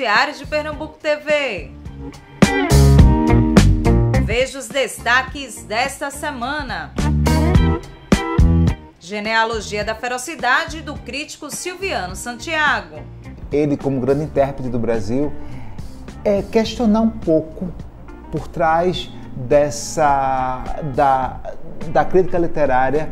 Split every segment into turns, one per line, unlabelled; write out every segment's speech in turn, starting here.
Diário de Pernambuco TV. Veja os destaques desta semana. Genealogia da ferocidade do crítico Silviano Santiago.
Ele, como grande intérprete do Brasil, é questionar um pouco por trás da crítica literária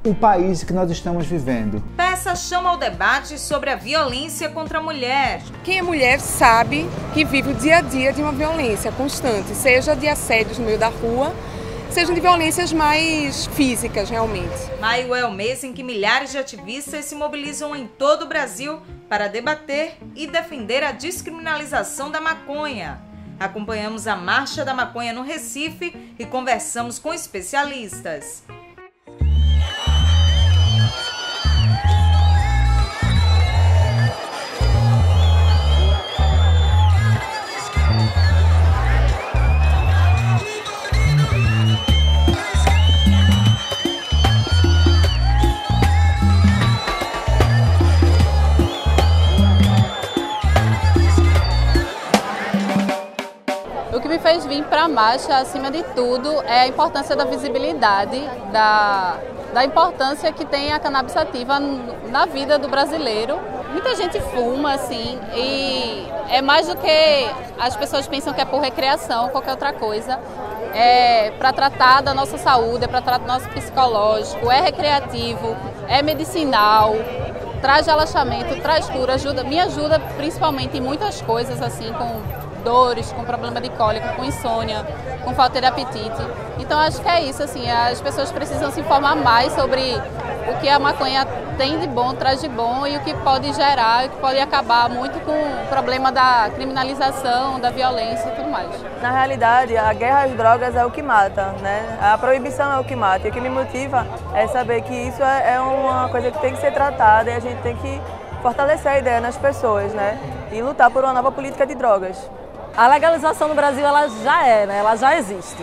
o país que nós estamos vivendo.
Peça chama ao debate sobre a violência contra a mulher.
Quem é mulher sabe que vive o dia a dia de uma violência constante, seja de assédios no meio da rua, seja de violências mais físicas, realmente.
Maio é o mês em que milhares de ativistas se mobilizam em todo o Brasil para debater e defender a descriminalização da maconha. Acompanhamos a Marcha da Maconha no Recife e conversamos com especialistas.
O que me fez vir para a marcha, acima de tudo, é a importância da visibilidade, da importância que tem a cannabis sativa na vida do brasileiro. Muita gente fuma, assim, e é mais do que as pessoas pensam que é por recreação, qualquer outra coisa. É para tratar da nossa saúde, é para tratar do nosso psicológico, é recreativo, é medicinal, traz relaxamento, traz cura, me ajuda principalmente em muitas coisas, assim, com dores, com problema de cólica, com insônia, com falta de apetite. Então acho que é isso, assim, as pessoas precisam se informar mais sobre o que a maconha tem de bom, traz de bom e o que pode gerar, o que pode acabar muito com o problema da criminalização, da violência e tudo mais.
Na realidade, a guerra às drogas é o que mata, né? A proibição é o que mata. E o que me motiva é saber que isso é uma coisa que tem que ser tratada e a gente tem que fortalecer a ideia nas pessoas, né? E lutar por uma nova política de drogas.
A legalização no Brasil ela já é, né? Ela já existe.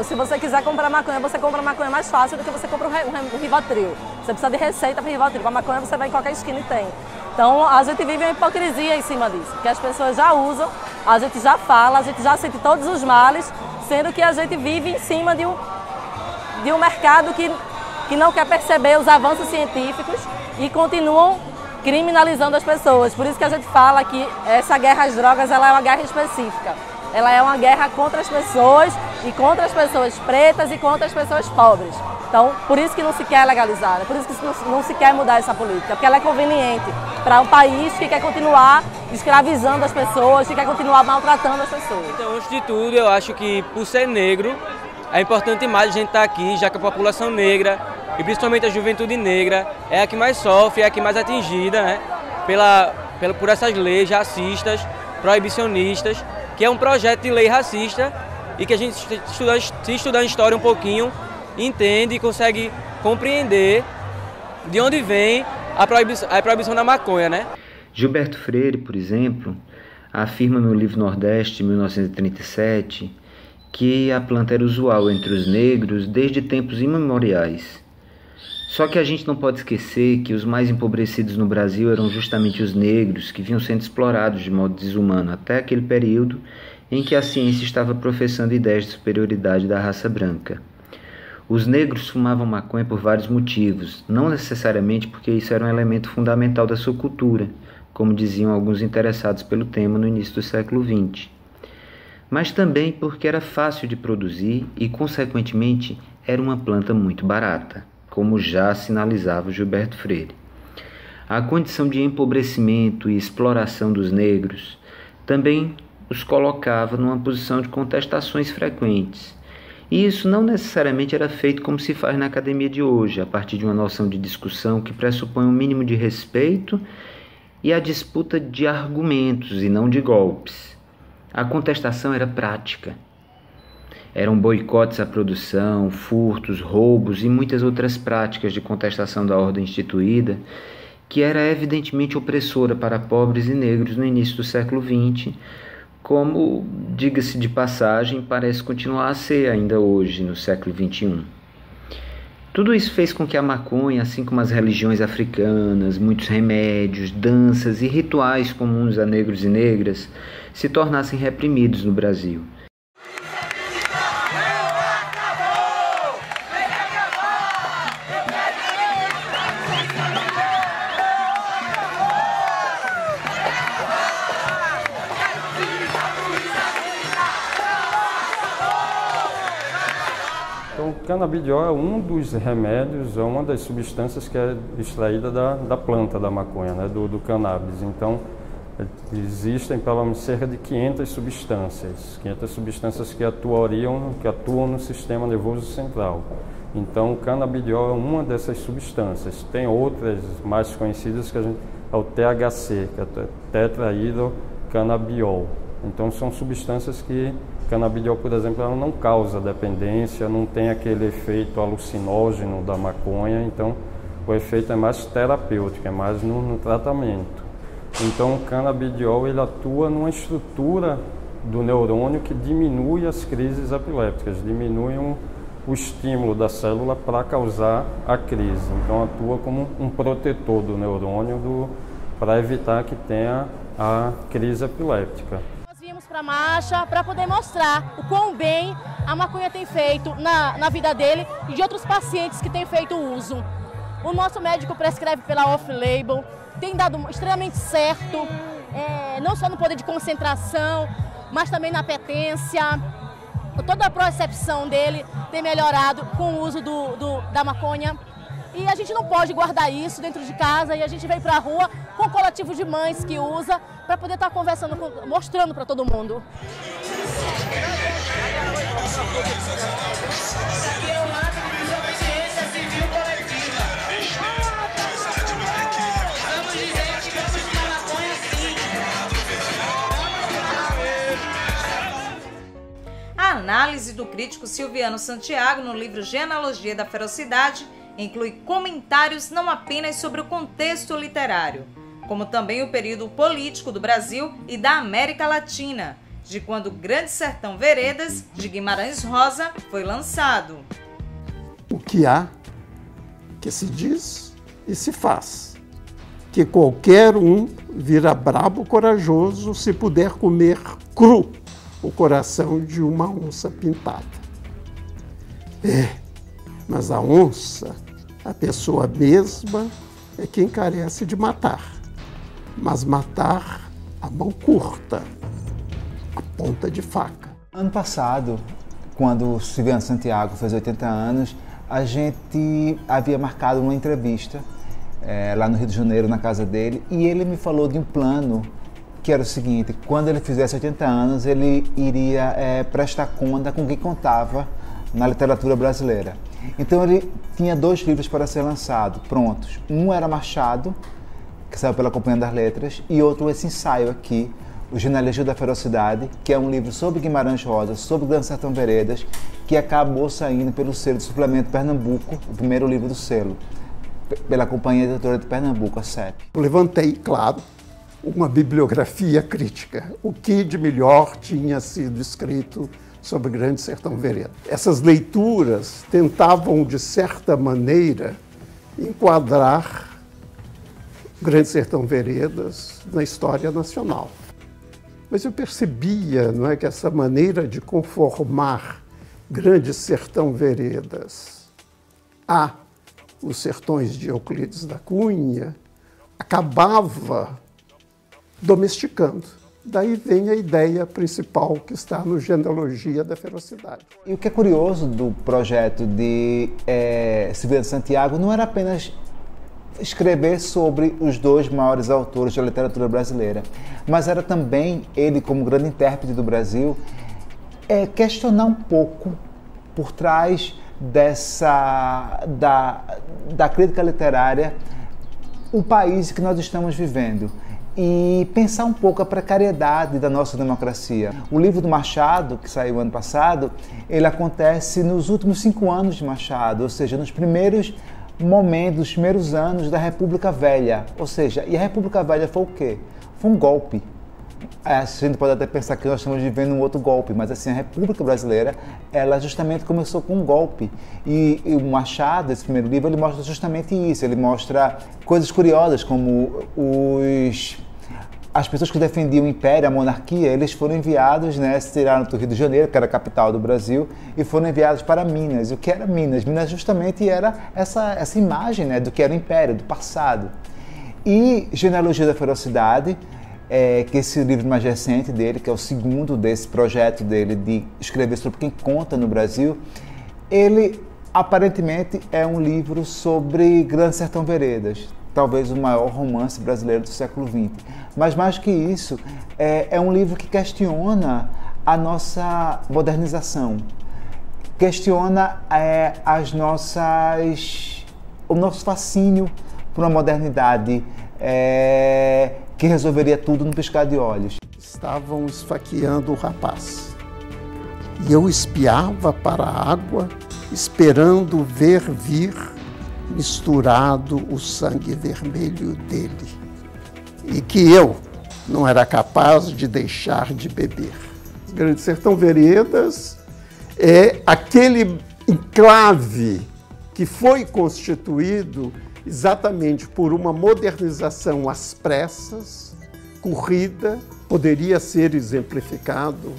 Se você quiser comprar maconha, você compra maconha mais fácil do que você compra um Rivotril. Você precisa de receita para Rivotril. Para maconha você vai em qualquer esquina e tem. Então a gente vive uma hipocrisia em cima disso, que as pessoas já usam, a gente já fala, a gente já sente todos os males, sendo que a gente vive em cima de um mercado que não quer perceber os avanços científicos e continuam criminalizando as pessoas. Por isso que a gente fala que essa guerra às drogas ela é uma guerra específica. Ela é uma guerra contra as pessoas e contra as pessoas pretas e contra as pessoas pobres. Então, por isso que não se quer legalizar, por isso que não se quer mudar essa política, porque ela é conveniente para um país que quer continuar escravizando as pessoas, que quer continuar maltratando as pessoas.
Então, antes de tudo, eu acho que por ser negro, é importante mais a gente estar aqui, já que a população negra e principalmente a juventude negra é a que mais sofre, é a que mais atingida, né, por essas leis racistas, proibicionistas, que é um projeto de lei racista e que a gente, se estudar história um pouquinho, entende e consegue compreender de onde vem a proibição da maconha, né?
Gilberto Freire, por exemplo, afirma no livro Nordeste, de 1937, que a planta era usual entre os negros desde tempos imemoriais. Só que a gente não pode esquecer que os mais empobrecidos no Brasil eram justamente os negros, que vinham sendo explorados de modo desumano até aquele período em que a ciência estava professando ideias de superioridade da raça branca. Os negros fumavam maconha por vários motivos, não necessariamente porque isso era um elemento fundamental da sua cultura, como diziam alguns interessados pelo tema no início do século XX, mas também porque era fácil de produzir e, consequentemente, era uma planta muito barata, como já sinalizava Gilberto Freire. A condição de empobrecimento e exploração dos negros também os colocava numa posição de contestações frequentes. E isso não necessariamente era feito como se faz na academia de hoje, a partir de uma noção de discussão que pressupõe um mínimo de respeito e a disputa de argumentos e não de golpes. A contestação era prática. Eram boicotes à produção, furtos, roubos e muitas outras práticas de contestação da ordem instituída, que era evidentemente opressora para pobres e negros no início do século XX, como, diga-se de passagem, parece continuar a ser ainda hoje, no século XXI. Tudo isso fez com que a maconha, assim como as religiões africanas, muitos remédios, danças e rituais comuns a negros e negras, se tornassem reprimidos no Brasil.
Então, o canabidiol é um dos remédios, é uma das substâncias que é extraída da planta da maconha, né, do cannabis. Então, existem pelo menos cerca de 500 substâncias que atuam no sistema nervoso central. Então, o canabidiol é uma dessas substâncias. Tem outras mais conhecidas que é o THC, que é o tetrahidrocanabiol. Então, são substâncias que o canabidiol, por exemplo, ela não causa dependência, não tem aquele efeito alucinógeno da maconha, então o efeito é mais terapêutico, é mais no tratamento. Então o canabidiol ele atua numa estrutura do neurônio que diminui as crises epilépticas, diminui o estímulo da célula para causar a crise. Então atua como um protetor do neurônio para evitar que tenha a crise epiléptica.
Para a marcha para poder mostrar o quão bem a maconha tem feito na vida dele e de outros pacientes que têm feito uso. O nosso médico prescreve pela off-label, tem dado extremamente certo, não só no poder de concentração, mas também na apetência. Toda a procepção dele tem melhorado com o uso da maconha. E a gente não pode guardar isso dentro de casa e a gente veio para a rua com um coletivo de mães que usa para poder estar conversando, mostrando para todo mundo.
A análise do crítico Silviano Santiago no livro Genealogia da Ferocidade inclui comentários não apenas sobre o contexto literário, como também o período político do Brasil e da América Latina, de quando Grande Sertão Veredas, de Guimarães Rosa, foi lançado.
O que há, que se diz e se faz, que qualquer um vira brabo corajoso se puder comer cru o coração de uma onça pintada. Mas a onça, a pessoa mesma, é quem carece de matar. Mas matar a mão curta, a ponta de faca.
Ano passado, quando o Silviano Santiago fez 80 anos, a gente havia marcado uma entrevista lá no Rio de Janeiro, na casa dele, e ele me falou de um plano que era o seguinte: quando ele fizesse 80 anos, ele iria prestar conta com quem contava na literatura brasileira. Então ele tinha 2 livros para ser lançado, prontos. Um era Machado, que saiu pela Companhia das Letras, e outro esse ensaio aqui, o Genealogia da Ferocidade, que é um livro sobre Guimarães Rosa, sobre o Grande Sertão Veredas, que acabou saindo pelo selo do Suplemento Pernambuco, o primeiro livro do selo, pela Companhia Editora de Pernambuco, a CEP.
Eu levantei, claro, uma bibliografia crítica, o que de melhor tinha sido escrito sobre o Grande Sertão Veredas. Essas leituras tentavam, de certa maneira, enquadrar o Grande Sertão Veredas na história nacional. Mas eu percebia, não é, que essa maneira de conformar Grande Sertão Veredas a os sertões de Euclides da Cunha acabava domesticando. Daí vem a ideia principal que está no Genealogia da Ferocidade.
E o que é curioso do projeto de Silviano Santiago não era apenas escrever sobre os 2 maiores autores da literatura brasileira, mas era também ele, como grande intérprete do Brasil, questionar um pouco por trás da crítica literária o país que nós estamos vivendo e pensar um pouco a precariedade da nossa democracia. O livro do Machado, que saiu ano passado, ele acontece nos últimos 5 anos de Machado, ou seja, nos primeiros momentos, nos primeiros anos da República Velha. Ou seja, e a República Velha foi o quê? Foi um golpe. a gente pode até pensar que nós estamos vivendo um outro golpe, mas assim, a República Brasileira, ela justamente começou com um golpe. E o Machado, esse primeiro livro, ele mostra justamente isso. Ele mostra coisas curiosas, como as pessoas que defendiam o Império, a monarquia, eles foram enviados, né, se tiraram do Rio de Janeiro, que era a capital do Brasil, e foram enviados para Minas. E o que era Minas? Minas justamente era essa imagem, né, do que era o Império, do passado. E Genealogia da Ferocidade, que é esse livro mais recente dele, que é o segundo desse projeto dele de escrever sobre quem conta no Brasil, ele aparentemente é um livro sobre Grande Sertão Veredas, talvez o maior romance brasileiro do século XX. Mas mais que isso, é um livro que questiona a nossa modernização, questiona o nosso fascínio por uma modernidade que resolveria tudo num piscar de olhos.
Estavam esfaqueando o rapaz. E eu espiava para a água, esperando ver vir misturado o sangue vermelho dele, e que eu não era capaz de deixar de beber. Grande Sertão Veredas é aquele enclave que foi constituído exatamente por uma modernização às pressas, corrida, poderia ser exemplificado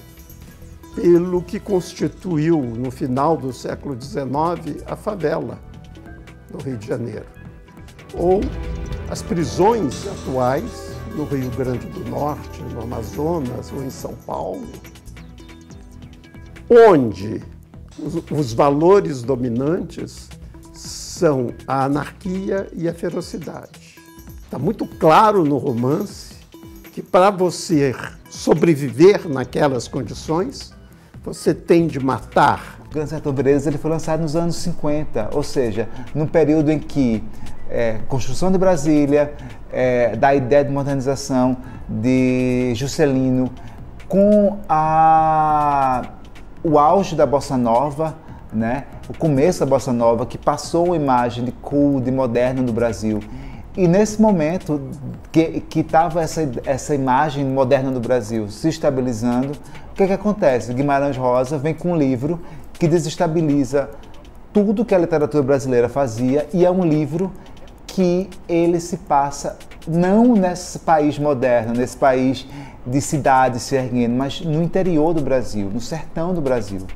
pelo que constituiu, no final do século XIX, a favela no Rio de Janeiro, ou as prisões atuais no Rio Grande do Norte, no Amazonas ou em São Paulo, onde os valores dominantes são a anarquia e a ferocidade. Está muito claro no romance que para você sobreviver naquelas condições, você tem de matar.
O Grande Sertão Veredas ele foi lançado nos anos 50, ou seja, num período em que construção de Brasília, da ideia de modernização de Juscelino, com o auge da Bossa Nova, né? O começo da Bossa Nova, que passou a imagem de cool, de moderno no Brasil. E nesse momento que estava essa imagem moderna do Brasil se estabilizando, o que acontece? Guimarães Rosa vem com um livro que desestabiliza tudo que a literatura brasileira fazia, e é um livro que ele se passa não nesse país moderno, nesse país de cidades se erguendo, mas no interior do Brasil, no sertão do Brasil.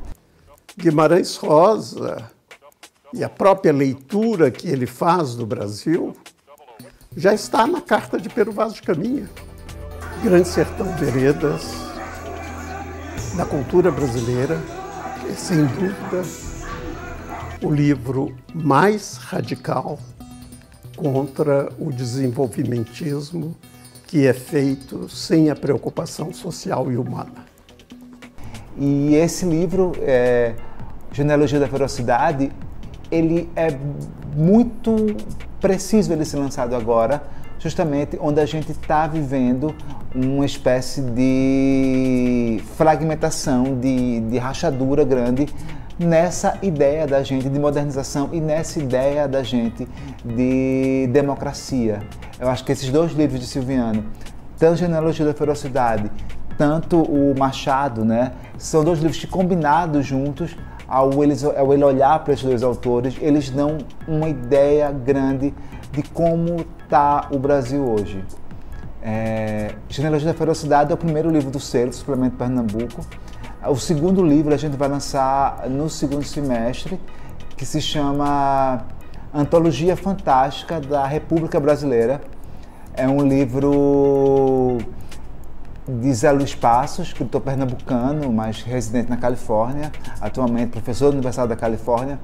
Guimarães Rosa e a própria leitura que ele faz do Brasil já está na carta de Pero Vaz de Caminha. Grande Sertão Veredas, da cultura brasileira, é sem dúvida o livro mais radical contra o desenvolvimentismo que é feito sem a preocupação social e humana.
E esse livro, Genealogia da Ferocidade, ele é muito preciso ele ser lançado agora, justamente onde a gente está vivendo uma espécie de fragmentação, de rachadura grande nessa ideia da gente de modernização e nessa ideia da gente de democracia. Eu acho que esses dois livros de Silviano, tanto Genealogia da Ferocidade, tanto o Machado, né, são dois livros que, combinados juntos, ao ele olhar para esses dois autores, eles dão uma ideia grande de como está o Brasil hoje. Genealogia da Ferocidade é o primeiro livro do selo, do Suplemento Pernambuco. O segundo livro a gente vai lançar no segundo semestre, que se chama Antologia Fantástica da República Brasileira. É um livro de Zé Luiz Passos, escritor pernambucano, mas residente na Califórnia, atualmente professor da Universidade da Califórnia,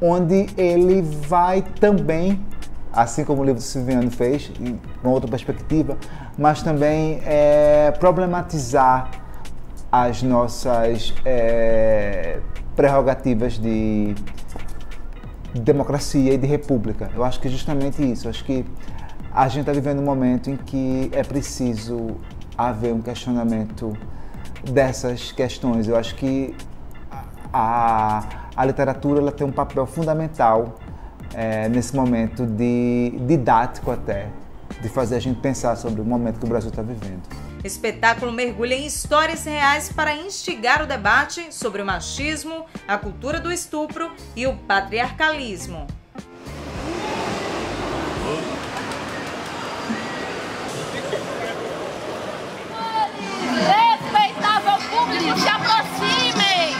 onde ele vai também, assim como o livro do Silviano fez, com outra perspectiva, mas também problematizar as nossas prerrogativas de democracia e de república. Eu acho que justamente isso. Eu acho que a gente está vivendo um momento em que é preciso haver um questionamento dessas questões. Eu acho que a literatura ela tem um papel fundamental nesse momento didático até, de fazer a gente pensar sobre o momento que o Brasil está vivendo.
O espetáculo mergulha em histórias reais para instigar o debate sobre o machismo, a cultura do estupro e o patriarcalismo.
Respeitável público, se aproximem!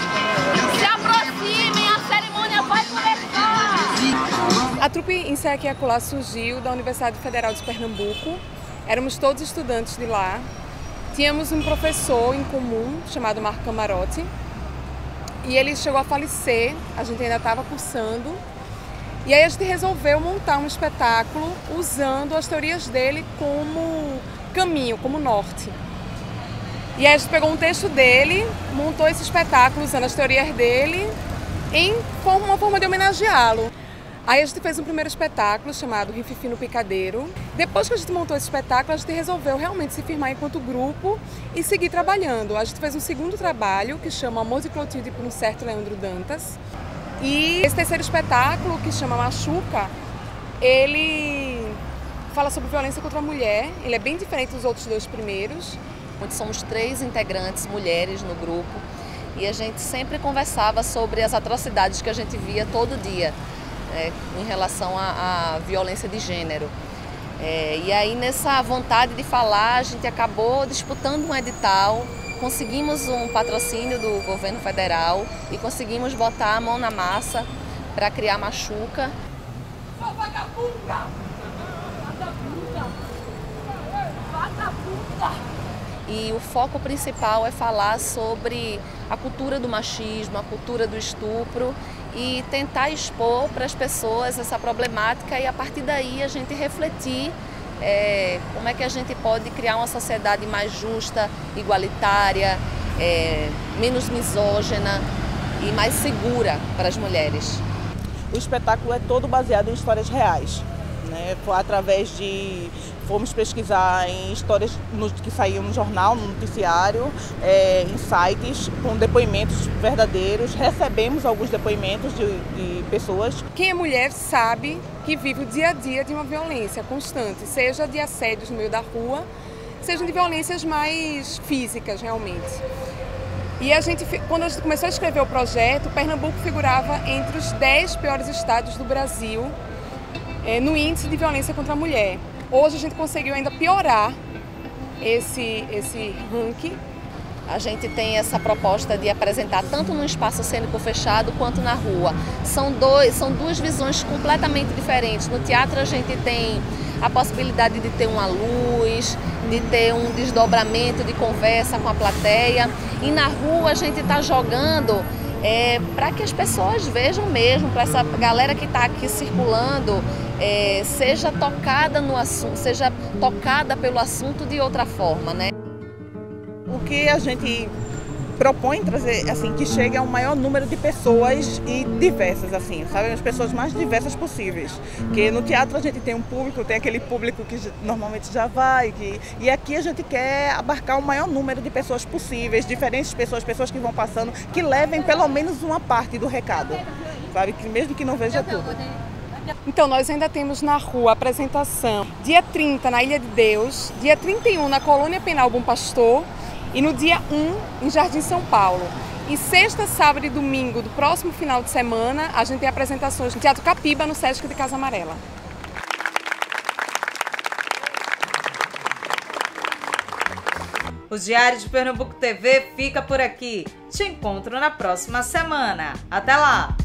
Se aproximem, a cerimônia vai começar!
A trupe Ensaio Aqui e Acolá surgiu da Universidade Federal de Pernambuco. Éramos todos estudantes de lá. Tínhamos um professor em comum chamado Marco Camarote e ele chegou a falecer, a gente ainda estava cursando. E aí a gente resolveu montar um espetáculo usando as teorias dele como caminho, como norte. E aí a gente pegou um texto dele, montou esse espetáculo usando as teorias dele em uma forma de homenageá-lo. Aí a gente fez um primeiro espetáculo chamado Rififi no Picadeiro. Depois que a gente montou esse espetáculo, a gente resolveu realmente se firmar enquanto grupo e seguir trabalhando. A gente fez um segundo trabalho que chama Amor de Clotilde por um certo Leandro Dantas. E esse terceiro espetáculo, que chama Machuca, ele fala sobre violência contra a mulher. Ele é bem diferente dos outros dois primeiros.
Onde somos 3 integrantes, mulheres, no grupo. E a gente sempre conversava sobre as atrocidades que a gente via todo dia. Em relação à violência de gênero. E aí, nessa vontade de falar, a gente acabou disputando um edital, conseguimos um patrocínio do governo federal e conseguimos botar a mão na massa para criar Machuca. E o foco principal é falar sobre a cultura do machismo, a cultura do estupro e tentar expor para as pessoas essa problemática e a partir daí a gente refletir como é que a gente pode criar uma sociedade mais justa, igualitária, menos misógina e mais segura para as mulheres.
O espetáculo é todo baseado em histórias reais. Fomos pesquisar em histórias que saíam no jornal, no noticiário, em sites com depoimentos verdadeiros. Recebemos alguns depoimentos de pessoas.
Quem é mulher sabe que vive o dia a dia de uma violência constante, seja de assédios no meio da rua, seja de violências mais físicas realmente. E quando a gente começou a escrever o projeto, Pernambuco figurava entre os 10 piores estados do Brasil no índice de violência contra a mulher. Hoje a gente conseguiu ainda piorar esse ranking.
A gente tem essa proposta de apresentar tanto num espaço cênico fechado quanto na rua. São duas visões completamente diferentes. No teatro a gente tem a possibilidade de ter uma luz, de ter um desdobramento de conversa com a plateia. E na rua a gente está jogando para que as pessoas vejam mesmo, para essa galera que está aqui circulando, seja tocada no assunto, seja tocada pelo assunto de outra forma, né?
O que a gente propõe trazer, assim, que chegue a um maior número de pessoas e diversas, assim, sabe? As pessoas mais diversas possíveis. Porque no teatro a gente tem um público, tem aquele público que normalmente já vai, e aqui a gente quer abarcar o maior número de pessoas possíveis, diferentes pessoas que vão passando, que levem pelo menos uma parte do recado, sabe? Que mesmo que não veja tudo.
Então, nós ainda temos na rua a apresentação dia 30 na Ilha de Deus, dia 31 na Colônia Penal Bom Pastor e no dia 1 em Jardim São Paulo. E sexta, sábado e domingo do próximo final de semana, a gente tem apresentações no Teatro Capiba, no Sesc de Casa Amarela.
O Diário de Pernambuco TV fica por aqui. Te encontro na próxima semana. Até lá!